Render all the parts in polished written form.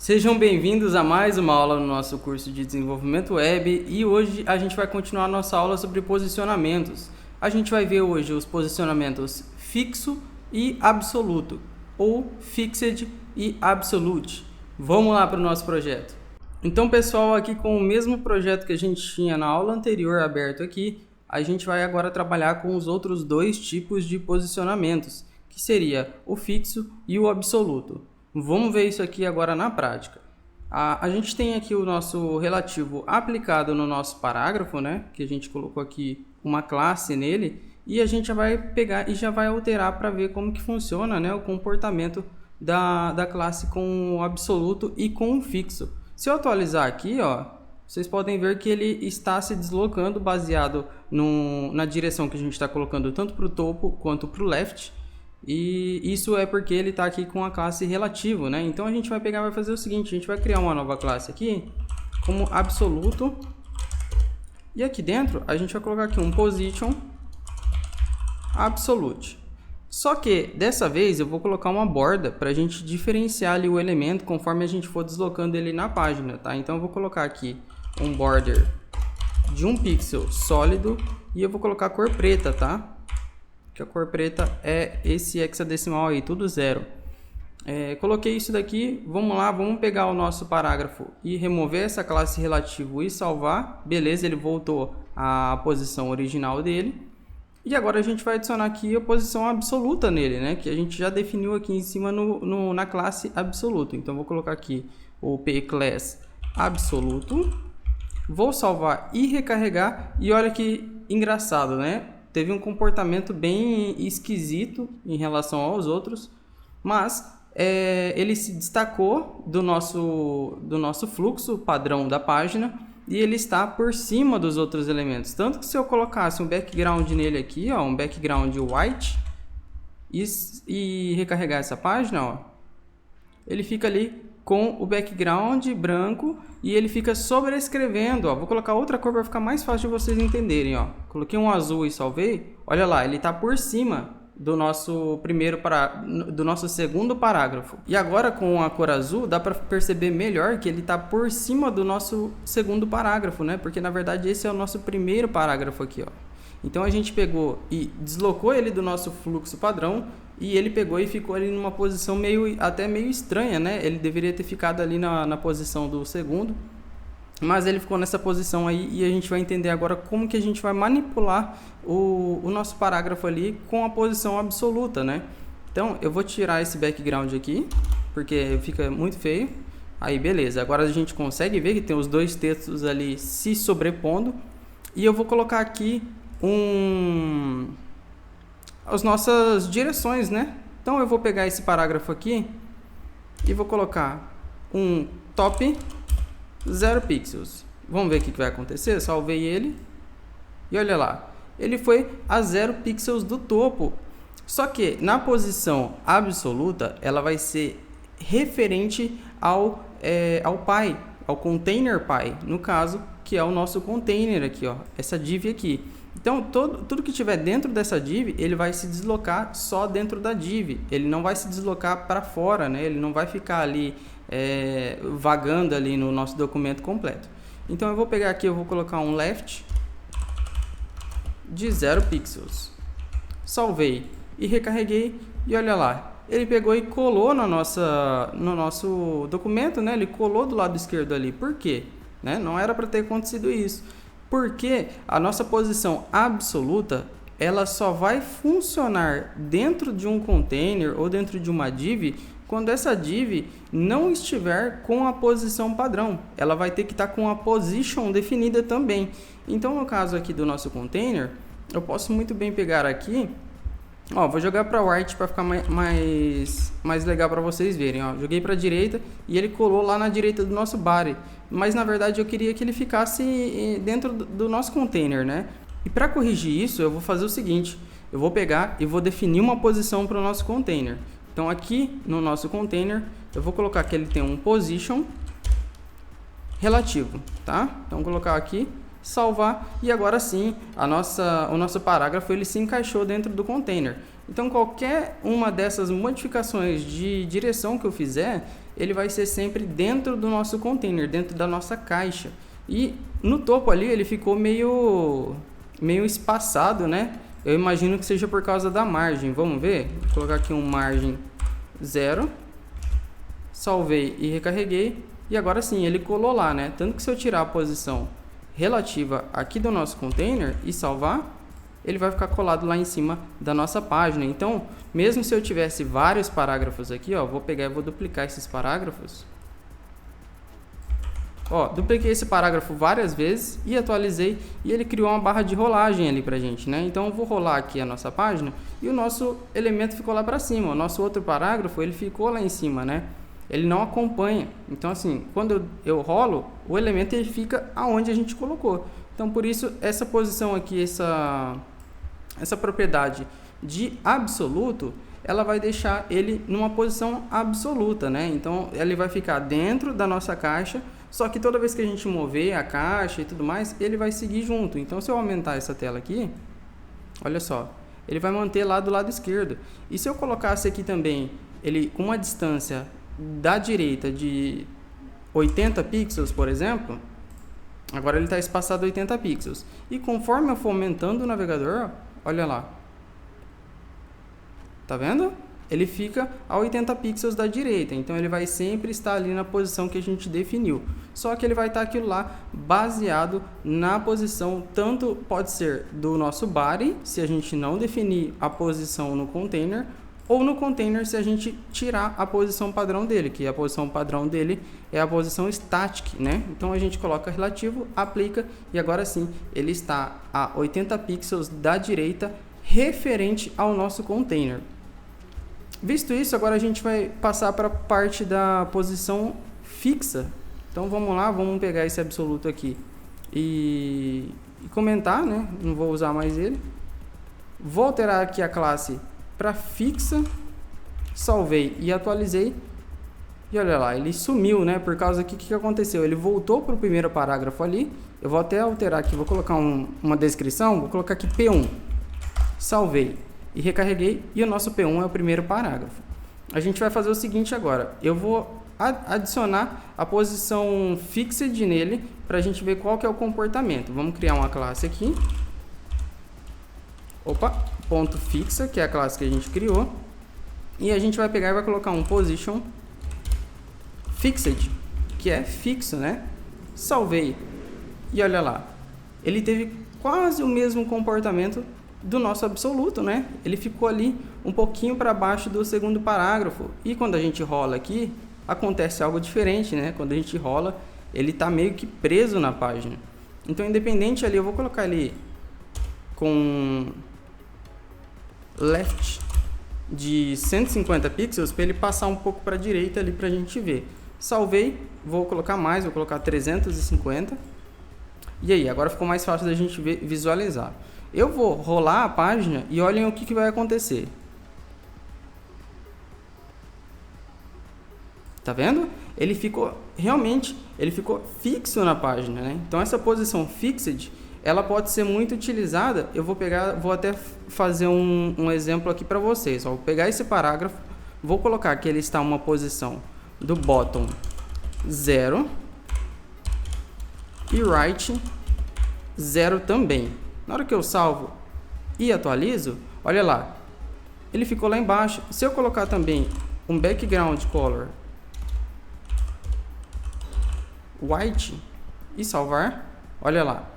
Sejam bem-vindos a mais uma aula no nosso curso de desenvolvimento web e hoje a gente vai continuar nossa aula sobre posicionamentos. A gente vai ver hoje os posicionamentos fixo e absoluto, ou fixed e absolute. Vamos lá para o nosso projeto. Então, pessoal, aqui com o mesmo projeto que a gente tinha na aula anterior aberto aqui, a gente vai agora trabalhar com os outros dois tipos de posicionamentos, que seria o fixo e o absoluto. Vamos ver isso aqui agora na prática. A gente tem aqui o nosso relativo aplicado no nosso parágrafo, né? Que a gente colocou aqui uma classe nele e a gente já vai pegar e já vai alterar para ver como que funciona, né, o comportamento da classe com o absoluto e com o fixo. Se eu atualizar aqui, ó, vocês podem ver que ele está se deslocando baseado na direção que a gente está colocando tanto para o topo quanto para o left. E isso é porque ele está aqui com a classe relativo, né? Então a gente vai pegar e vai fazer o seguinte: a gente vai criar uma nova classe aqui como absoluto. E aqui dentro a gente vai colocar aqui um position absolute. Só que dessa vez eu vou colocar uma borda para a gente diferenciar ali o elemento conforme a gente for deslocando ele na página, tá? Então eu vou colocar aqui um border de 1 pixel sólido e eu vou colocar a cor preta, tá? Que a cor preta é esse hexadecimal aí, tudo zero. Coloquei isso daqui, vamos lá, vamos pegar o nosso parágrafo e remover essa classe relativo e salvar. Beleza, ele voltou à posição original dele. E agora a gente vai adicionar aqui a posição absoluta nele, né? Que a gente já definiu aqui em cima na classe absoluto. Então vou colocar aqui o pclass absoluto. Vou salvar e recarregar. E olha que engraçado, né? Teve um comportamento bem esquisito em relação aos outros, mas ele se destacou do nosso fluxo padrão da página e ele está por cima dos outros elementos. Tanto que se eu colocasse um background nele aqui, ó, um background white, e recarregar essa página, ó, ele fica ali com o background branco e ele fica sobrescrevendo, ó. Vou colocar outra cor para ficar mais fácil de vocês entenderem, ó. Coloquei um azul e salvei. Olha lá, ele está por cima do nosso segundo parágrafo. E agora com a cor azul dá para perceber melhor que ele está por cima do nosso segundo parágrafo, né? Porque na verdade esse é o nosso primeiro parágrafo aqui, ó. Então a gente pegou e deslocou ele do nosso fluxo padrão e ele pegou e ficou ali numa posição até meio estranha, né? Ele deveria ter ficado ali na posição do segundo, mas ele ficou nessa posição aí e a gente vai entender agora como que a gente vai manipular o nosso parágrafo ali com a posição absoluta, né? Então eu vou tirar esse background aqui, porque fica muito feio. Aí beleza, agora a gente consegue ver que tem os dois textos ali se sobrepondo e eu vou colocar aqui as nossas direções, né? Então eu vou pegar esse parágrafo aqui e vou colocar um top 0 pixels. Vamos ver o que vai acontecer. Salvei ele e olha lá, ele foi a 0 pixels do topo. Só que na posição absoluta ela vai ser referente ao py, ao container py, no caso, que é o nosso container aqui, ó, essa div aqui. Então, tudo que tiver dentro dessa div, ele vai se deslocar só dentro da div. Ele não vai se deslocar para fora, né? Ele não vai ficar ali vagando ali no nosso documento completo. Então, eu vou pegar aqui, eu vou colocar um left de 0 pixels. Salvei e recarreguei e olha lá. Ele pegou e colou no nosso documento, né? Ele colou do lado esquerdo ali. Por quê? Né? Não era para ter acontecido isso. Porque a nossa posição absoluta, ela só vai funcionar dentro de um container ou dentro de uma div quando essa div não estiver com a posição padrão. Ela vai ter que estar com a position definida também. Então, no caso aqui do nosso container, eu posso muito bem pegar aqui, ó, vou jogar para white para ficar mais legal para vocês verem, ó. Joguei para a direita e ele colou lá na direita do nosso body, mas na verdade eu queria que ele ficasse dentro do nosso container, né? E para corrigir isso eu vou fazer o seguinte: eu vou pegar e vou definir uma posição para o nosso container. Então aqui no nosso container eu vou colocar que ele tem um position relativo, tá? Então vou colocar aqui, salvar e agora sim o nosso parágrafo ele se encaixou dentro do container. Então qualquer uma dessas modificações de direção que eu fizer, ele vai ser sempre dentro do nosso container, dentro da nossa caixa. E no topo ali ele ficou meio espaçado, né? Eu imagino que seja por causa da margem. Vamos ver? Vou colocar aqui um margem 0. Salvei e recarreguei. E agora sim, ele colou lá, né? Tanto que se eu tirar a posição relativa aqui do nosso container e salvar, ele vai ficar colado lá em cima da nossa página. Então, mesmo se eu tivesse vários parágrafos aqui, ó, vou pegar e vou duplicar esses parágrafos. Ó, dupliquei esse parágrafo várias vezes e atualizei, e ele criou uma barra de rolagem ali pra gente, né? Então eu vou rolar aqui a nossa página e o nosso elemento ficou lá pra cima. O nosso outro parágrafo, ele ficou lá em cima, né? Ele não acompanha. Então assim, quando eu rolo, o elemento ele fica aonde a gente colocou. Então por isso essa posição aqui, essa propriedade de absoluto, ela vai deixar ele numa posição absoluta, né? Então ele vai ficar dentro da nossa caixa. Só que toda vez que a gente mover a caixa e tudo mais, ele vai seguir junto. Então, se eu aumentar essa tela aqui, olha só, ele vai manter lá do lado esquerdo. E se eu colocasse aqui também, ele com uma distância da direita de 80 pixels, por exemplo, agora ele está espaçado 80 pixels. E conforme eu for aumentando o navegador, olha lá, tá vendo? Ele fica a 80 pixels da direita, então ele vai sempre estar ali na posição que a gente definiu. Só que ele vai estar aquilo lá baseado na posição, tanto pode ser do nosso body, se a gente não definir a posição no container, ou no container se a gente tirar a posição padrão dele, que a posição padrão dele é a posição static, né? Então a gente coloca relativo, aplica e agora sim ele está a 80 pixels da direita referente ao nosso container. Visto isso, agora a gente vai passar para a parte da posição fixa. Então vamos lá, vamos pegar esse absoluto aqui e comentar, né? Não vou usar mais ele. Vou alterar aqui a classe para fixa, salvei e atualizei. E olha lá, ele sumiu, né? Por causa que o que aconteceu? Ele voltou para o primeiro parágrafo ali. Eu vou até alterar aqui, vou colocar uma descrição, vou colocar aqui P1. Salvei e recarreguei, e o nosso P1 é o primeiro parágrafo. A gente vai fazer o seguinte agora, eu vou adicionar a posição fixed nele, para a gente ver qual que é o comportamento. Vamos criar uma classe aqui, ponto fixa, que é a classe que a gente criou, e a gente vai pegar e vai colocar um position fixed, que é fixo, né? Salvei, e olha lá, ele teve quase o mesmo comportamento do nosso absoluto, né? Ele ficou ali um pouquinho para baixo do segundo parágrafo. E quando a gente rola aqui, acontece algo diferente, né? Quando a gente rola, ele está meio que preso na página. Então, independente ali, eu vou colocar ali com left de 150 pixels para ele passar um pouco para a direita ali para a gente ver. Salvei, vou colocar mais, vou colocar 350. E aí, agora ficou mais fácil da gente visualizar. Eu vou rolar a página e olhem o que vai acontecer. Tá vendo? Ele ficou fixo na página, né? Então essa posição fixed, ela pode ser muito utilizada. Eu vou até fazer um exemplo aqui para vocês. Ó, vou pegar esse parágrafo, vou colocar que ele está em uma posição do bottom 0 e right 0 também. Na hora que eu salvo e atualizo, olha lá, ele ficou lá embaixo. Se eu colocar também um background color white e salvar, olha lá,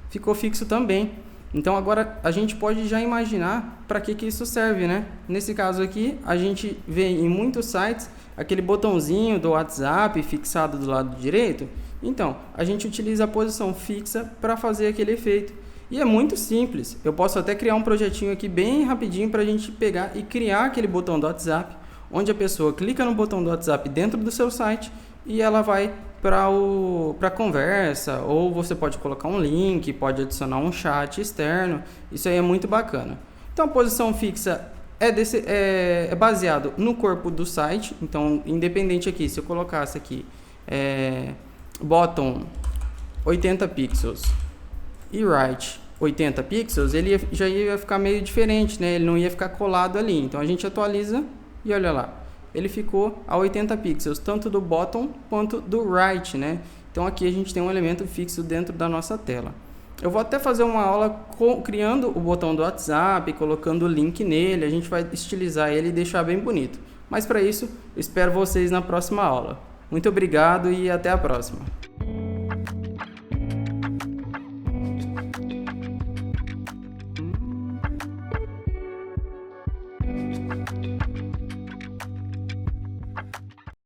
ficou fixo também. Então agora a gente pode já imaginar para que isso serve, né? Nesse caso aqui, a gente vê em muitos sites aquele botãozinho do WhatsApp fixado do lado direito. Então, a gente utiliza a posição fixa para fazer aquele efeito. E é muito simples. Eu posso até criar um projetinho aqui bem rapidinho para a gente pegar e criar aquele botão do WhatsApp, onde a pessoa clica no botão do WhatsApp dentro do seu site e ela vai para a conversa, ou você pode colocar um link, pode adicionar um chat externo. Isso aí é muito bacana. Então, a posição fixa é baseado no corpo do site. Então, independente aqui, se eu colocasse aqui bottom 80 pixels e right 80 pixels, ele já ia ficar meio diferente, né? Ele não ia ficar colado ali. Então a gente atualiza e olha lá, ele ficou a 80 pixels, tanto do bottom quanto do right, né? Então aqui a gente tem um elemento fixo dentro da nossa tela. Eu vou até fazer uma aula criando o botão do WhatsApp, colocando o link nele, a gente vai estilizar ele e deixar bem bonito. Mas para isso, eu espero vocês na próxima aula. Muito obrigado e até a próxima.